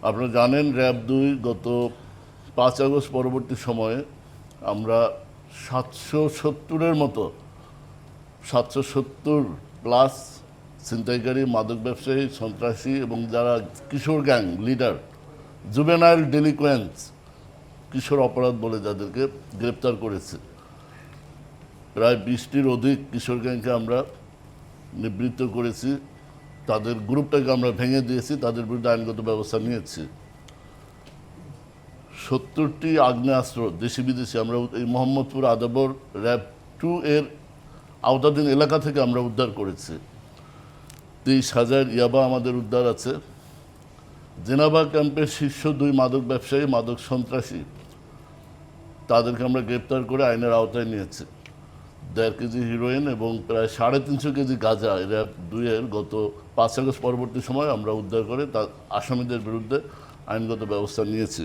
আপনারা জানেন র্যাব 2 গত 5 আগস্ট পরবর্তী সময়ে আমরা 770-এর মতো 770+ ছিনতাইকারী, মাদক ব্যবসায়ী, সন্ত্রাসী এবং যারা কিশোর গ্যাং লিডার, জুভেনাইল ডেলিকুয়েন্টস, কিশোর অপরাধ বলে যাদেরকে গ্রেপ্তার করেছে। প্রায় 20টির অধিক কিশোর গ্যাংকে আমরা নিবৃত্ত করেছি, তাদের গ্রুপটাকে আমরা ভেঙে দিয়েছি, তাদের বিরুদ্ধে আইনগত ব্যবস্থা নিয়েছি। 70টি আগ্নেয়াস্ত্র দেশি বিদেশি আমরা এই মোহাম্মদপুর আদাবর র্যাব 2 এর আওতাধীন এলাকা থেকে আমরা উদ্ধার করেছি। 23,000 ইয়াবা আমাদের উদ্ধার আছে। জেনাবা ক্যাম্পের শীর্ষ 2 মাদক ব্যবসায়ী, মাদক সন্ত্রাসী, তাদেরকে আমরা গ্রেপ্তার করে আইনের আওতায় নিয়েছি। 1.5 কেজি হিরোইন এবং প্রায় 350 কেজি গাঁজা র্যাব 2 এর গত 5 আগস্ট পরবর্তী সময় আমরা উদ্ধার করে তার আসামিদের বিরুদ্ধে আইনগত ব্যবস্থা নিয়েছি।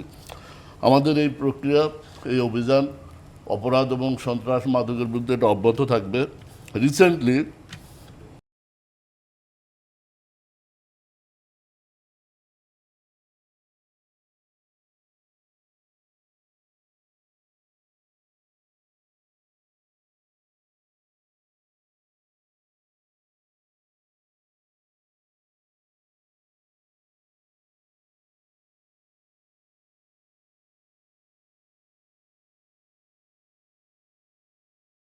আমাদের এই প্রক্রিয়া, এই অভিযান অপরাধ এবং সন্ত্রাস মাদকের বিরুদ্ধে এটা অব্যাহত থাকবে। রিসেন্টলি